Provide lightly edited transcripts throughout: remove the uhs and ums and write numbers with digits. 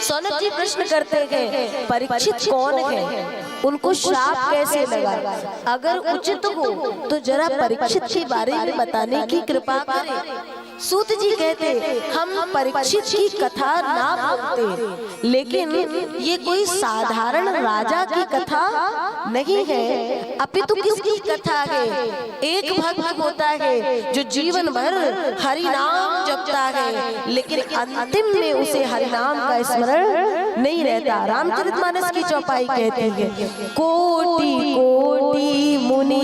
सौनक जी प्रश्न करते हैं परीक्षित कौन है, उनको श्राप कैसे लगा? अगर उचित हो तो जरा परीक्षित के बारे में बताने की कृपा करें। सूत जी कहते हम परीक्षित की कथा ना बोलते, लेकिन ये कोई साधारण राजा की कथा नहीं है, अपितु किसकी कथा है? एक भक्त होता है जो जीवन भर हरि नाम जपता है, लेकिन अंतिम में उसे हरि नाम का स्मरण नहीं रहता। रामचरितमानस की चौपाई कहते हैं कोटि कोटि मुनि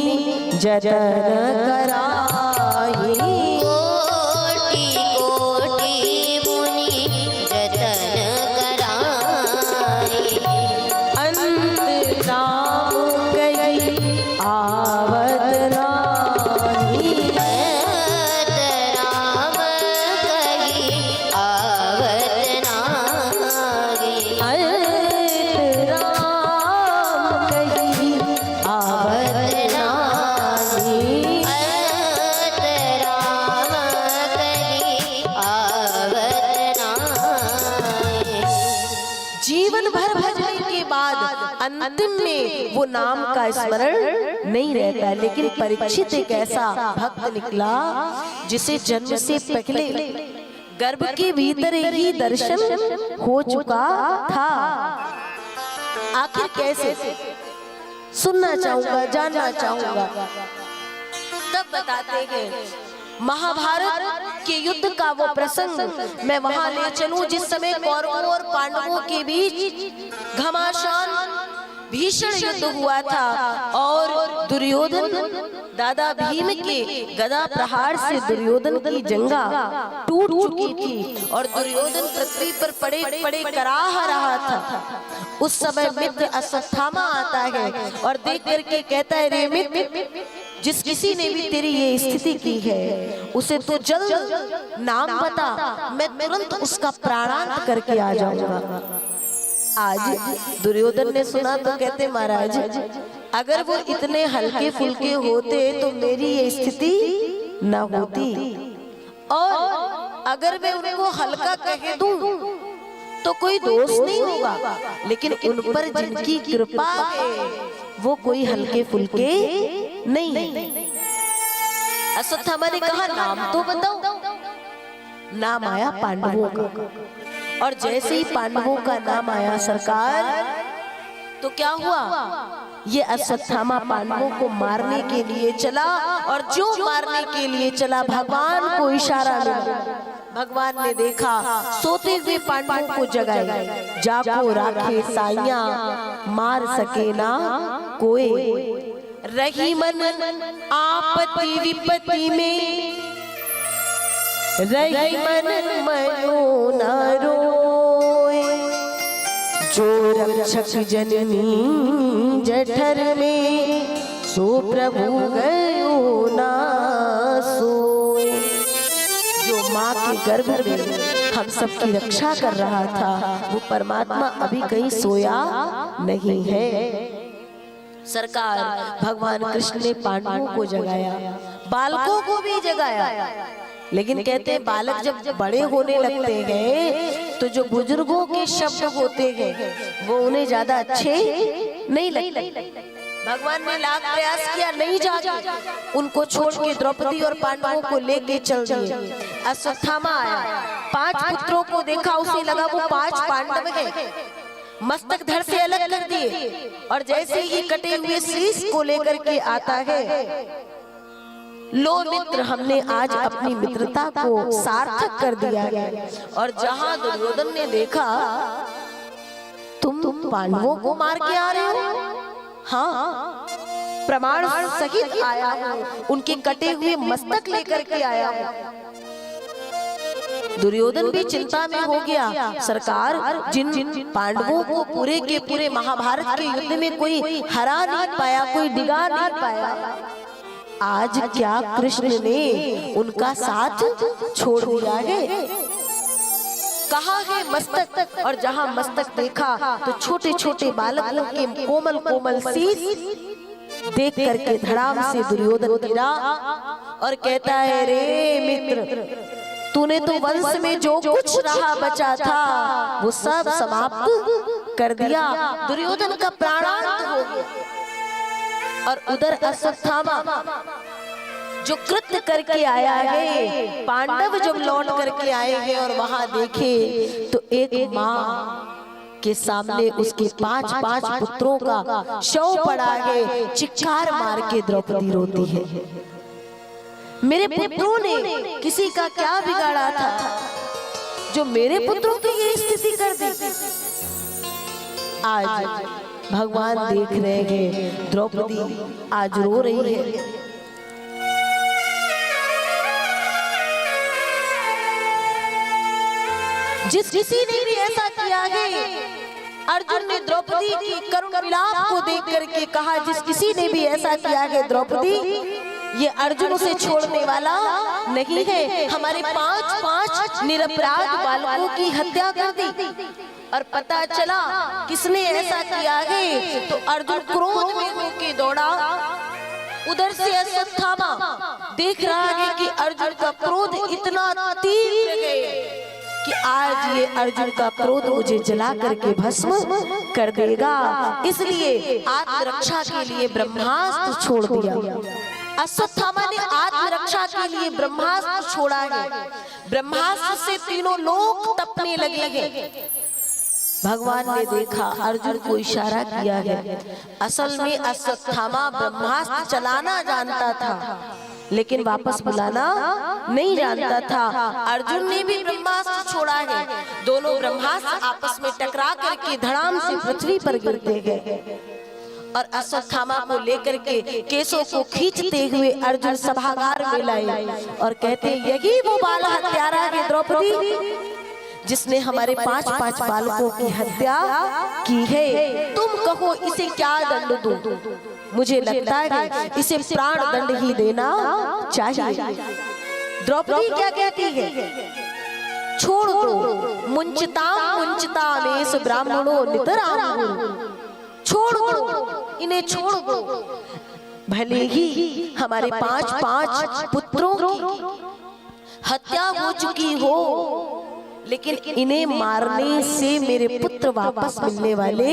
जतन कराई, अंतिम में वो नाम का स्मरण नहीं रहता। लेकिन परीक्षित एक ऐसा भक्त निकला जिसे जन्म से पहले गर्भ के भीतर ही दर्शन हो चुका था। आखिर कैसे? सुनना चाहूंगा, जानना चाहूंगा। तब बताते हैं महाभारत के युद्ध का वो प्रसंग मैं वहां ले चलूं जिस समय कौरवों और पांडवों के बीच घमासान भीषण युद्ध हुआ था और दुर्योधन दादा भीम के गदा प्रहार से दुर्योधन की जंगा टूट चुकी थी और दुर्योधन पृथ्वी पर पड़े पड़े कराह रहा था। उस समय मित्र अश्वत्थामा आता है और देख करके कहता है रे मित्र, जिस किसी ने भी तेरी ये स्थिति की है उसे तो जल्द नाम बता, मैं तुरंत उसका प्राणांत करके आ जाऊंगा। आज दुर्योधन ने सुना तो कहते महाराज अगर वो इतने हल्के फुल्के होते तो मेरी ये स्थिति न होती, और अगर मैं उनको हल्का कह दूं तो कोई दोष नहीं होगा, लेकिन उन पर जिनकी कृपा है वो कोई हल्के फुल्के नहीं है। अश्वत्थामा ने कहा नाम तो बताओ। नाम आया पांडवों का, और जैसे ही पांडवों का नाम आया सरकार तो क्या हुआ, ये अश्वत्थामा पांडवों को मारने के लिए चला, और जो मारने के लिए चला भगवान को इशारा मिला। भगवान ने देखा सोते हुए पांडवों को जगाए, जाको राखे साइया मार सके ना कोई, रही मन आपत्ति विपत्ति में रही मन मनो न रोए, जो रक्षक जननी जठर में सो प्रभु गयो ना सोए। जो माँ के गर्भ में हम सबकी रक्षा कर रहा था वो परमात्मा अभी कहीं सोया नहीं है। सरकार भगवान कृष्ण ने पांडवों को जगाया, बालकों को भी जगाया, लेकिन कहते हैं बालक जब बड़े होने लगते हैं तो जो बुजुर्गों के शब्द होते हैं वो उन्हें ज्यादा अच्छे नहीं लगते। भगवान ने लाख प्रयास किया, नहीं जागा, उनको छोड़ के द्रौपदी और पांडवों को लेके चल दिए। अश्वत्थामा आया, 5 पुत्रों को देखा, उसे लगा वो 5 पांडव हैं, मस्तक धड़ से अलग कर दिए, और जैसे ही कटे हुए शीश को लेकर के आता है, लो मित्र हमने आज अपनी मित्रता को सार्थक कर दिया है। और जहां दुर्योधन ने देखा तुम पांडवों को मार के आ रहे हो, हाँ प्रमाण सहित आया हूं, उनके कटे हुए मस्तक लेकर के आया हूं। दुर्योधन भी चिंता में हो गया, सरकार जिन पांडवों को पूरे के पूरे महाभारत के युद्ध में कोई हरा नहीं पाया, कोई डिगा नहीं पाया, आज क्या कृष्ण ने उनका साथ छोड़ दिया है? कहाँ है मस्तक? और जहाँ मस्तक देखा तो छोटे छोटे बालकों के कोमल कोमल शीश देख करके धड़ाम से दुर्योधन गिरा और कहता है रे मित्र, तूने तो वंश में जो कुछ रहा बचा था वो सब समाप्त कर दिया। दुर्योधन का प्राणांत हो गया। और उधर अश्वत्थामा जो कृत्य करके आया है, पांडव जब लौट करके आए हैं और वहां देखे तो एक माँ के सामने उसके 5-5 पुत्रों का शव पड़ा है। चिक्कार मार के द्रौपदी रोती है, मेरे पुत्रों ने किसी का क्या बिगाड़ा था जो मेरे पुत्रों की ये स्थिति कर दी। आज भगवान देख रहे हैं द्रौपदी आज रो रही है। जिस किसी ने भी ऐसा किया है, अर्जुन ने द्रौपदी की करुण विलाप को देख करके कहा, जिस किसी ने भी ऐसा किया है द्रौपदी, ये अर्जुन उसे छोड़ने वाला नहीं है। हमारे 5-5 निरपराध बालकों की हत्या कर दी। और पता चला किसने ऐसा किया है तो अर्जुन क्रोध में होकर दौड़ा। उधर से अश्वत्थामा देख रहा है कि अर्जुन का क्रोध इतना तीव्र है कि आज ये अर्जुन का क्रोध मुझे जला करके भस्म कर देगा। इसलिए आत्मरक्षा के लिए ब्रह्मास्त्र छोड़ दिया। अश्वत्थामा ने आत्मरक्षा के लिए ब्रह्मास्त्र छोड़ा है। ब्रह्मास्त्र से तीनों लोग तपने लगे हैं। भगवान ने देखा, अर्जुन को इशारा किया है। असल में अश्वत्थामा ब्रह्मास्त्र चलाना जानता था लेकिन वापस बुलाना नहीं जानता था। अर्जुन ने भी ब्रह्मास्त्र छोड़ा है। दोनों ब्रह्मास्त्र आपस में टकरा करके धड़ाम से पृथ्वी पर गिरते गए। और अश्वत्थामा को लेकर के केसों को खींचते हुए अर्जुन सभागार में लाए और कहते, यही वो बाल हत्यारा है द्रौपदी जिसने हमारे 5-5 बालकों की हत्या की है। तुम कहो इसे क्या दंड दूं? मुझे लगता है इसे प्राण दंड ही देना चाहिए। द्रौपदी क्या कहती है? छोड़ दो, मुंचता मेष ब्राह्मणों नितराम, छोड़ दो, इन्हें छोड़ दो। भले ही हमारे 5-5 पुत्रों की हत्या हो चुकी हो, लेकिन इन्हें मारने से मेरे पुत्र वापस मिलने वाले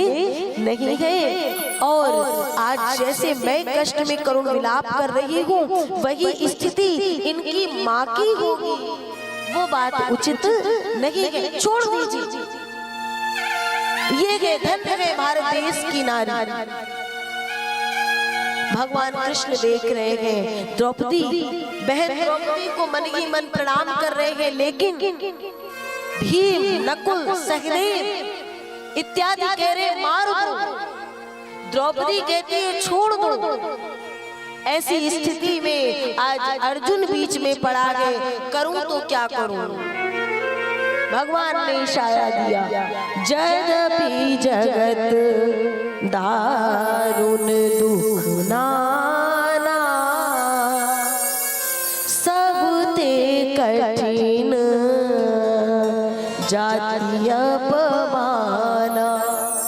नहीं हैं। और आज जैसे मैं कष्ट में करुण विलाप कर रही हूँ, वही स्थिति इनकी माँ की होगी। वो बात उचित नहीं है, छोड़ दीजिए। ये है धन्य है भारत देश की नारी। भगवान कृष्ण देख रहे हैं द्रौपदी, बहन द्रौपदी को मन ही मन प्रणाम कर रहे हैं, लेकिन भीम, नकुल, सहदेव इत्यादि कह रहे मार दो। द्रौपदी कहती है छोड़ दो। ऐसी स्थिति में आज अर्जुन बीच में पड़ा है, करूं तो क्या करूं? भगवान ने इशारा दिया, यद्यपि जगत दारुण दुख नाना, सब ते कठिन जाति अपमाना।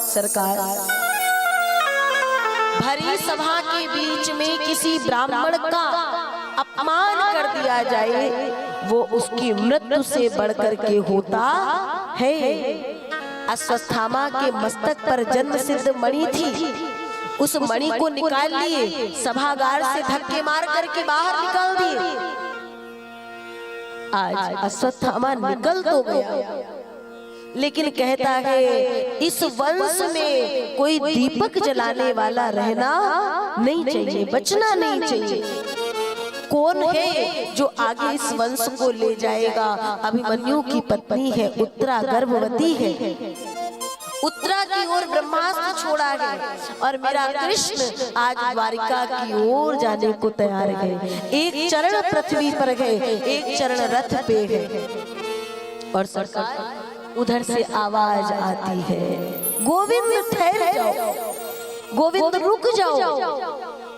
सरकार, भरी सभा के बीच में किसी ब्राह्मण का अपमान कर दिया जाए, वो उसकी मृत्यु से बढ़कर के होता है। अश्वत्थामा के मस्तक पर जन्म सिद्ध मणि थी, उस मणि को निकाल लिए, सभागार से धक्के मार करके बाहर निकाल दिए। आज अश्वत्थामा निकल तो गया, लेकिन कहता है इस वंश में कोई दीपक जलाने वाला रहना नहीं चाहिए, बचना नहीं चाहिए। कौन है जो आगे इस वंश को ले जाएगा? अभिमन्यु की पत्नी है उत्तरा, गर्भवती है। उत्तरा की ओर ब्रह्मास्त्र छोड़ा है और मेरा कृष्ण आज द्वारिका की ओर जाने को तैयार है। एक चरण पृथ्वी पर है, एक चरण रथ पे है। और सरकार, उधर से आवाज आती है, गोविंद ठहर जाओ, गोविंद रुक जाओ।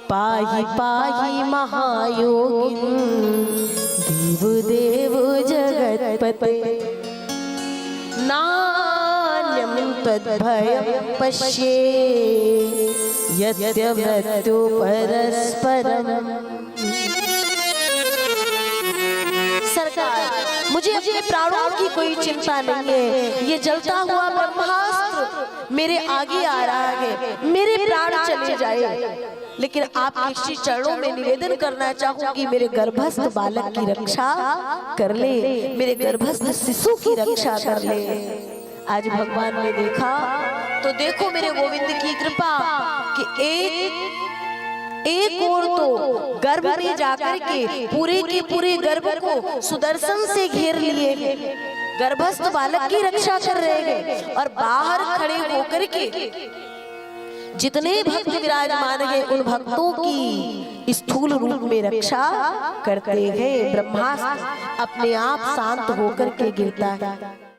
पाहि पाहि महायोगिन देव देव जगतपते, नान्यं तद्भयं पश्ये यद्य मृत्यु परस्परम। सरकार, मुझे मुझे प्राणों की कोई चिंता नहीं है। ये जलता हुआ ब्रह्मास्त्र मेरे आगे आ रहा है, मेरे प्राण चले जाए, लेकिन आपके श्री चरणों में निवेदन करना चाहूंगी, मेरे गर्भस्थ बालक की रक्षा कर ले, मेरे गर्भस्थ शिशु की रक्षा कर ले। आज भगवान ने देखा तो देखो मेरे गोविंद की कृपा कि एक और तो गर्भ में जाकर के पूरे गर्भ को सुदर्शन से घेर लिए, गर्भस्थ बालक की रक्षा कर रहे हैं, और बाहर खड़े होकर के जितने भक्त विराजमान हैं उन भक्तों की स्थूल रूप में रक्षा करते हैं। ब्रह्मास्त्र अपने आप शांत होकर के गिरता है।